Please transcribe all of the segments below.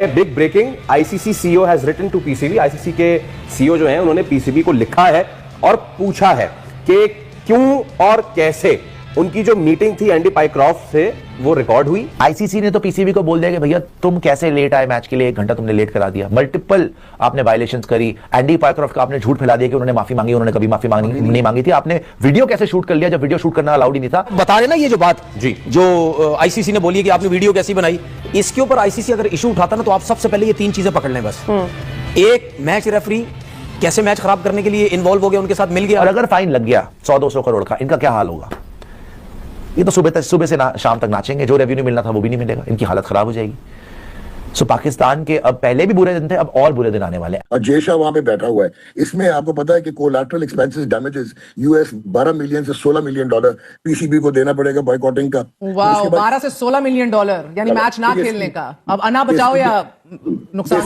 Big breaking, ICC CEO has written to PCB. ICC के CEO जो हैं उन्होंने पीसीबी को लिखा है और पूछा है कि क्यों और कैसे उनकी जो मीटिंग थी एंडी पाइक्रॉफ्ट से वो रिकॉर्ड हुई। आईसीसी ने तो पीसीबी को बोल दिया कि भैया तुम कैसे लेट आए मैच के लिए, 1 घंटा तुमने लेट करा दिया। मल्टीपल आपने वायलेशंस करी। एंडी पाइक्रॉफ्ट का आपने झूठ फैला दिया कि उन्होंने माफी मांगी, उन्होंने कभी माफी नहीं मांगी थी। आपने वीडियो कैसे शूट कर लिया जब वीडियो शूट करना अलाउड ही नहीं था। बता रहे ना ये जो बात जी जो आईसीसी ने बोली है कि आपने वीडियो कैसी बनाई, इसके ऊपर आईसीसी अगर इशू उठाता ना तो आप सबसे पहले ये 3 चीजें पकड़ लें बस। एक, मैच रेफरी कैसे मैच खराब करने के लिए इन्वॉल्व हो गया, उनके साथ मिल गया। और अगर फाइन लग गया 100-200 करोड़ का, इनका क्या हाल होगा? ये तो सुबह से शाम तक नाचेंगे, जो रेवेन्यू मिलना था वो भी नहीं मिलेगा, इनकी हालत खराब हो जाएगी। सो पाकिस्तान के अब पहले भी बुरे दिन थे, अब और बुरे दिन आने वाले हैं। और जय वहां पे बैठा हुआ है। इसमें आपको पता है कि collateral expenses damages US 12 million से 16 मिलियन डॉलर पीसीबी को देना पड़ेगा बॉयकॉटिंग का। वाह, 12 से 16 मिलियन डॉलर यानी मैच ना खेलने का। अब अना बचाओ या नुकसान।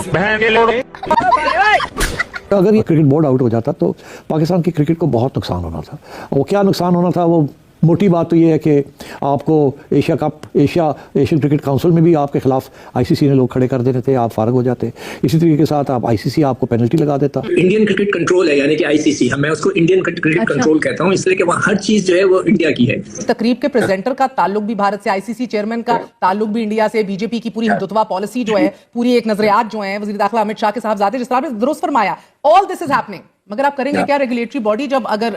अगर ये क्रिकेट बोर्ड आउट हो जाता तो पाकिस्तान की क्रिकेट को बहुत नुकसान होना था। वो क्या नुकसान होना था, वो मोटी बात तो ये है कि आपको एशियन क्रिकेट काउंसिल में भी आपके खिलाफ आईसीसी ने लोग खड़े कर देते थे, आप फारग हो जाते। इसी तरीके के साथ आप आईसीसी आपको पेनल्टी लगा देता। इंडियन क्रिकेट कंट्रोल है, यानी कि आईसीसी, मैं उसको इंडियन क्रिकेट कंट्रोल कहता हूं, इसलिए कि वहाँ हर चीज जो है वो इंडिया की है। तकरीब के प्रेजेंटर का ताल्लुक भी भारत से, आईसीसी चेयरमैन का ताल्लुक भी इंडिया से, बीजेपी की पूरी हिंदुत्वा पॉलिसी जो है, पूरी एक नजरियात जो है वजीर दाखिला अमित शाह के साहबजादे, जिस तरह आपने दुरुस्त फरमाया, ऑल दिस इज हैपनिंग। मगर आप करेंगे क्या? रेगुलेटरी बॉडी जब अगर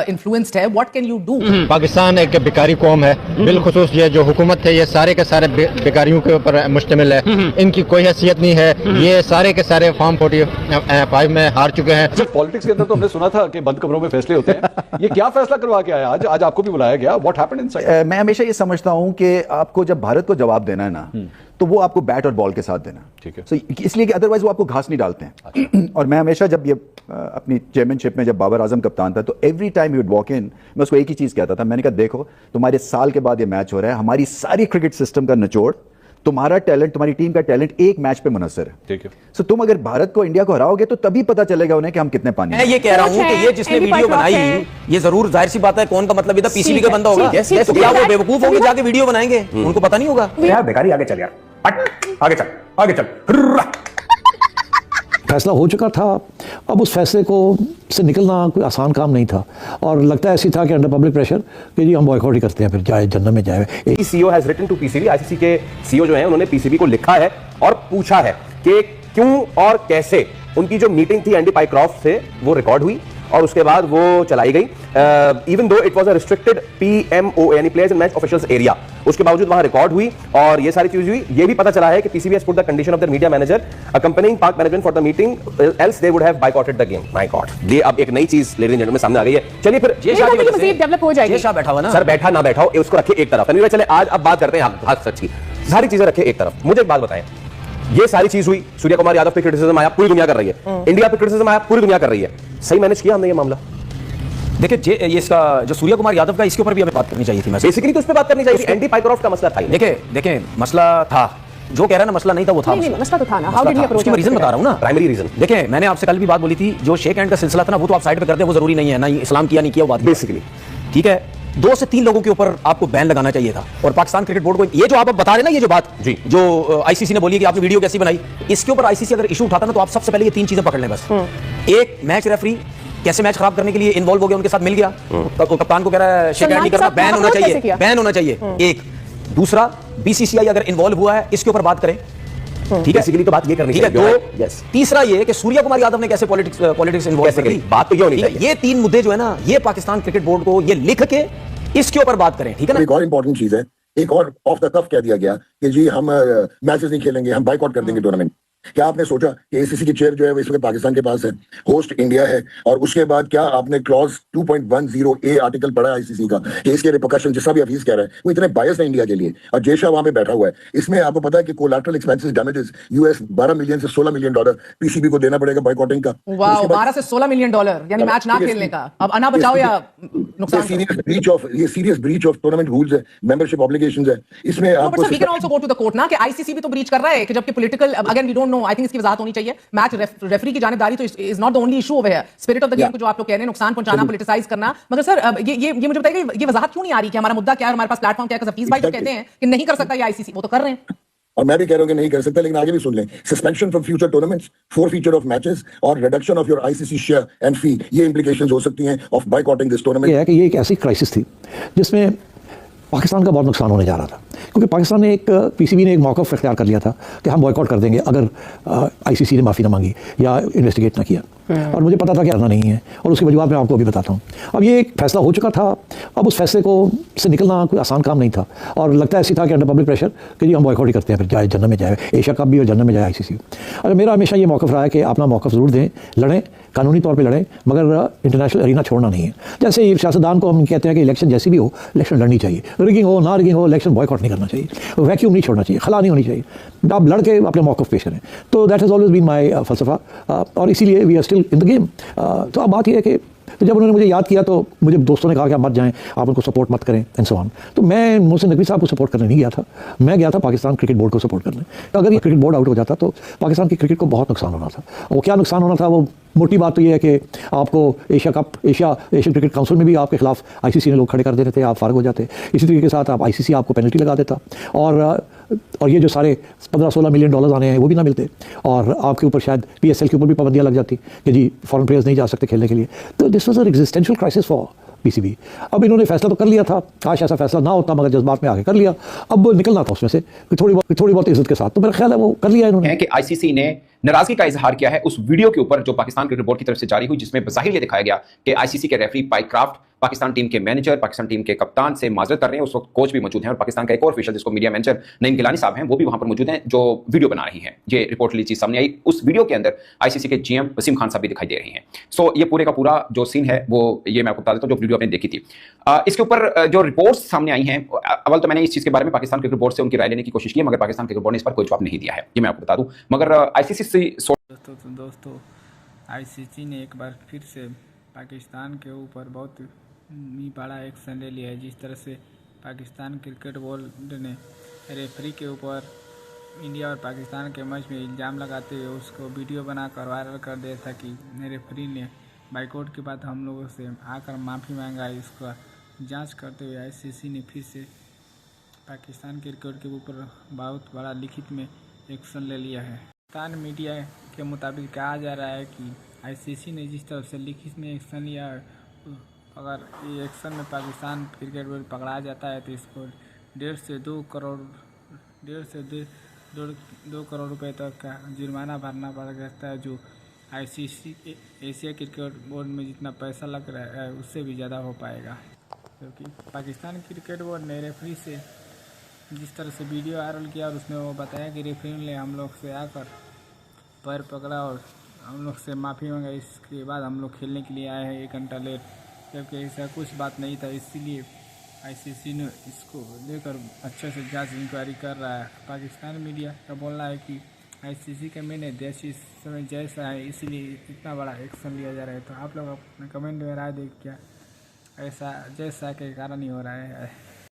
इन्फ्लुएंस्ड है, what can you do? Pakistan एक बेकारी कौम है, बिलखुसूस ये जो हुकूमत है ये सारे के सारे बेकारियों के ऊपर मुश्तमिल है। इनकी कोई हैसियत नहीं है, ये सारे के सारे फॉर्म 45 में हार चुके हैं। पॉलिटिक्स के अंदर तो हमने सुना था कि बंद कमरों में फैसले होते हैं। ये क्या फैसला करवा के आया आज आपको भी बुलाया गया, व्हाट हैपेंड इनसाइड? मैं हमेशा ये समझता हूं कि आपको जब भारत को जवाब देना है ना, तो वो आपको बैट और बॉल के साथ देना, ठीक है। इसलिए कि अदरवाइज वो आपको घास नहीं डालते हैं। अच्छा। और मैं हमेशा जब ये अपनी चेयरमैनशिप में जब बाबर आजम कप्तान था तो every time you would walk in, मैं उसको एक ही चीज कहता था, मैंने कहा देखो तुम्हारे साल के बाद ये मैच हो रहा है, हमारी सारी क्रिकेट सिस्टम का निचोड़, तुम्हारा टैलेंट, तुम्हारी टीम का टैलेंट एक मैच पे मुनस्सर है, ठीक है। सो तुम अगर भारत को, इंडिया को हराओगे तो तभी पता चलेगा उन्हें कि हम कितने पानी। मैं ये कह रहा हूं कि ये जिसने वीडियो बनाई, ये जरूर जाहिर सी बात है कौन का मतलब इधर पीसीबी का बंदा होगा। तो क्या वो बेवकूफ होंगे जाके वीडियो बनाएंगे? उनको पता नहीं होगा यार बेकारी। आगे चल यार, आगे चल, आगे चल। फैसला हो चुका था, अब उस फैसले को से निकलना कोई आसान काम नहीं था। और लगता है ऐसी था कि अंडर पब्लिक प्रेशर कि जी हम बॉयकॉट ही करते हैं, फिर जाए जन्नत में जाए। CEO has written to PCB. ICC के सीईओ जो हैं उन्होंने पीसीबी को लिखा है और पूछा है कि क्यों और कैसे उनकी जो मीटिंग थी एंडी पाइक्रॉफ्ट से वो रिकॉर्ड हुई और उसके बाद वो चलाई गई। Even though it was a restricted PMO यानी players and match officials area, उसके बावजूद वहां रिकॉर्ड हुई और ये सारी चीज हुई। ये भी पता चला है कि PCB has put the condition of the media manager accompanying Pak management for the meeting else they would have boycotted the game. My god, ये अब एक नई चीज लेडीज एंड जेंटलमैन सामने आ गई है। चलिए फिर मजीद डेवलप हो जाएगी। बैठा हुआ ना सर, बैठा ना बैठा हो उसको रखे एक तरफ। तनवीर, चले आज अब बात करते हैं हाथ सच की, सारी चीजें रखे एक तरफ। मुझे एक बात बताएं, ये सारी चीज हुई, सूर्य कुमार यादव पे क्रिटिसिज्म आया, पूरी दुनिया कर रही है, इंडिया पे क्रिटिसिज्म आया, पूरी दुनिया कर रही है। सही मैनेज किया हमने ये मामला? देखिए ये इसका जो सूर्य कुमार यादव का, इसके ऊपर भी हमें बात करनी चाहिए थी। बेसिकली तो इस पे बात करनी चाहिए थी। एंडी पाइक्रॉफ्ट का मसला था। देखिए मसला था, जो कह रहा है ना मसला नहीं था, वो था। मसला तो था ना, हाउ डिड यू अप्रोच? उसकी मैं रीजन बता रहा हूं ना, प्राइमरी रीजन। देखिए मैंने आपसे कल भी बात बोली थी, जो शेक हैंड का सिलसिला था ना, वो तो आप साइड पे करते हैं, वो जरूरी नहीं है ना, इस्लाम किया नहीं किया वो बात बेसिकली, ठीक है। 2 से 3 लोगों के ऊपर आपको बैन लगाना चाहिए था। और पाकिस्तान क्रिकेट बोर्ड को ये जो आप बता रहे ना, ये जो बात जी जो आईसीसी ने बोली कि आपने वीडियो कैसी बनाई, इसके ऊपर आईसीसी अगर इशू उठाता ना तो आप सबसे पहले ये 3 चीजें पकड़ लें बस। एक, मैच रेफरी कैसे मैच खराब करने के लिए इन्वॉल्व हो गया, उनके साथ मिल गया, कप्तान को कह रहा है शेक हैंड नहीं करना, बैन होना चाहिए, बैन होना चाहिए। एक। दूसरा, बीसीसीआई अगर इन्वॉल्व हुआ है इसके ऊपर बात करें, ठीक है। बेसिकली तो बात ये करनी चाहिए। तो तीसरा ये कि सूर्य कुमार यादव ने कैसे पॉलिटिक्स इन्वॉल्व करी, बात तो ये होनी चाहिए। ये 3 मुद्दे जो है ना, ये पाकिस्तान क्रिकेट बोर्ड को ये लिख के इसके ऊपर बात करें, ठीक है ना। एक और इंपॉर्टेंट चीज है, एक और ऑफ द कफ कह दिया गया कि जी हम मैचेस नहीं खेलेंगे, हम बाइकआउट कर देंगे टूर्नामेंट। क्या आपने सोचा कि एसीसी की चेयर जो है वो इस वक्त पाकिस्तान के पास है, होस्ट इंडिया है, और उसके बाद क्या आपने क्लॉज 2.10 आर्टिकल पढ़ा है आईसीसी का कि इसके रिपोर्कशन, जिसका भी हफीज कह रहा है, वो इतने बायस है इंडिया के लिए, और जय वहां पे बैठा हुआ है। इसमें आपको पता है कि collateral expenses damages US 12 million से 16 मिलियन डॉलर पीसीबी को देना पड़ेगा बॉयकॉटिंग का। वाह, 12 से 16 मिलियन डॉलर यानी मैच ना खेलने का। अब अना बचाओ या नुकसान। Serious breach of tournament rules है, मेंबरशिप ऑब्लिगेशंस है। इसमें आपको we can also go to the court ना कि आईसीसी भी तो ब्रीच कर रहा है, कि जबकि political, again we don't know, I think इसकी वजाहत होनी चाहिए। मैच रेफरी की जानिबदारी तो is not the only issue over here. Spirit of the game को जो आप लोग कह रहे हैं, नुकसान पहुंचाना, पॉलिटिसाइज करना। मगर सर ये मुझे बताइए, ये वजाहत क्यों नहीं आ रही कि हमारा मुद्दा क्या है, हमारे पास प्लेटफॉर्म क्या है? हफीज भाई जो कहते हैं कि नहीं कर सकता ये आईसीसी, वो तो कर रहे हैं। और मैं भी कह रहा हूं कि नहीं कर सकता, लेकिन आगे भी सुन लें, suspension from future tournaments, forfeiture of matches और reduction of your ICC share and fee, ये इंप्लीकेशंस हो सकती हैं ऑफ बायकॉटिंग दिस टूर्नामेंट। ये है कि ये एक ऐसी क्राइसिस थी जिसमें पाकिस्तान का बहुत नुकसान होने जा रहा था, क्योंकि पाकिस्तान ने पीसीबी ने एक मौक़िफ़ इख्तियार कर लिया था कि हम बॉयकॉट कर देंगे अगर आईसीसी ने माफ़ी ना मांगी या इन्वेस्टिगेट ना किया। और मुझे पता था कि करना नहीं है, और उसकी वजूहत मैं आपको अभी बताता हूँ। अब ये एक फैसला हो चुका था, अब उस फैसले को से निकलना कोई आसान काम नहीं था, और लगता ऐसी था कि अंडर पब्लिक प्रेशर कि जी हम बॉयकॉट ही करते हैं, फिर चाहे जन्नत में जाए एशिया कप भी और जन्नत में जाए आईसीसी। अच्छा, मेरा हमेशा ये मौक़िफ़ रहा है कि अपना मौक़िफ़ ज़रूर दें, लड़ें, कानूनी तौर पे लड़ें, मगर इंटरनेशनल अरीना छोड़ना नहीं है। जैसे ही सियासतदान को हम कहते हैं कि इलेक्शन जैसी भी हो, इलेक्शन लड़नी चाहिए, रिगिंग हो ना रिगिंग हो, इलेक्शन बॉयकॉट नहीं करना चाहिए, वैक्यूम नहीं छोड़ना चाहिए, खला नहीं होनी चाहिए, आप लड़ के अपने मौक़िफ़ पेश करें। तो that has always been my फलसफा, और इसीलिए we are still in the game. तो अब बात यह है कि तो जब उन्होंने मुझे याद किया तो मुझे दोस्तों ने कहा कि आप मत जाएं, आप उनको सपोर्ट मत करें एंड सो ऑन। तो मैं मोहसिन नकवी साहब को सपोर्ट करने नहीं गया था, मैं गया था पाकिस्तान क्रिकेट बोर्ड को सपोर्ट करने। तो अगर ये क्रिकेट बोर्ड आउट हो जाता तो पाकिस्तान की क्रिकेट को बहुत नुकसान होना था। वो क्या नुकसान होना था, वो मोटी बात तो ये है कि आपको एशियन क्रिकेट काउंसिल में भी आपके खिलाफ आईसीसी ने लोग खड़े कर देते थे, आप फारग हो जाते। इसी तरीके के साथ आप आईसीसी आपको पेनल्टी लगा देता, और ये जो सारे 15-16 मिलियन डॉलर आने हैं वो भी ना मिलते, और आपके ऊपर शायद पीएसएल के ऊपर भी पाबंदियां लग जाती कि जी फॉरेन प्लेयर्स नहीं जा सकते खेलने के लिए। तो this was an existential crisis for PCB. अब इन्होंने फैसला तो कर लिया था, काश ऐसा फैसला ना होता, मगर जज्बात में आके कर लिया। अब निकलना था उसमें से थोड़ी बहुत इज्जत के साथ, तो मेरा ख्याल है वो कर लिया इन्होंने। कि आईसीसी ने नाराजगी का इजहार किया है उस वीडियो के ऊपर जो पाकिस्तान क्रिकेट बोर्ड की तरफ से जारी हुई, जिसमें बज़ाहिर ये दिखाया गया कि आईसीसी के रेफरी पाइक्राफ्ट पाकिस्तान टीम के मैनेजर, पाकिस्तान टीम के कप्तान से माजरत कर रहे हैं। उस वक्त कोच भी मौजूद हैं, और पाकिस्तान का एक और ऑफिशियल जिसको मीडिया मैनेजर नईम गिलानी साहब हैं, वो भी वहां पर मौजूद हैं, जो वीडियो बना रही हैं। ये रिपोर्टली चीज सामने आई। उस वीडियो के अंदर आईसीसी के जीएम वसीम खान साहब भी दिखाई दे रही हैं। सो ये पूरे का पूरा जो सीन है वो ये मैं आपको बता देता हूं, जो वीडियो आपने देखी थी। इसके ऊपर जो रिपोर्ट्स सामने आई हैं, अव्वल तो मैंने इस चीज के बारे में पाकिस्तान क्रिकेट बोर्ड से उनकी राय लेने की कोशिश की, मगर पाकिस्तान क्रिकेट बोर्ड ने इस पर कोई जवाब नहीं दिया है, ये मैं आपको बता दूं। मगर आईसीसी से दोस्तों आईसीसी ने एक बार फिर से पाकिस्तान के ऊपर बहुत बड़ा एक्शन ले लिया है। जिस तरह से पाकिस्तान क्रिकेट बोर्ड ने रेफरी के ऊपर इंडिया और पाकिस्तान के मैच में इल्ज़ाम लगाते हुए उसको वीडियो बनाकर वायरल कर दिया था कि रेफरी ने बाइकआउट के बाद हम लोगों से आकर माफ़ी मांगा। इसका जांच करते हुए आईसीसी ने फिर से पाकिस्तान क्रिकेट के ऊपर बहुत बड़ा लिखित में एक्शन ले लिया है। पाकिस्तान मीडिया के मुताबिक कहा जा रहा है कि आईसीसी ने जिस तरह से लिखित में एक्शन लिया, अगर ये एक्शन में पाकिस्तान क्रिकेट बोर्ड पकड़ा जाता है तो इसको 1.5 से 2 करोड़ रुपए तक का जुर्माना भरना पड़ सकता है, जो आईसीसी एशिया क्रिकेट बोर्ड में जितना पैसा लग रहा है उससे भी ज़्यादा हो पाएगा। क्योंकि पाकिस्तान क्रिकेट बोर्ड ने रेफरी से जिस तरह से वीडियो वायरल किया और उसमें वो बताया कि रेफरी ने हम लोग से आकर पैर पकड़ा और हम लोग से माफ़ी मांगा, इसके बाद हम लोग खेलने के लिए आए हैं 1 घंटा लेट, जबकि ऐसा कुछ बात नहीं था। इसीलिए आईसीसी ने इसको लेकर अच्छे से जांच इंक्वायरी कर रहा है। पाकिस्तान मीडिया का बोलना है कि आईसीसी का मैंने देश इस समय जैसा है इसलिए इतना बड़ा एक्शन लिया जा रहा है। तो आप लोग अपने कमेंट में राय दें, क्या ऐसा जैसा के कारण ही हो रहा है।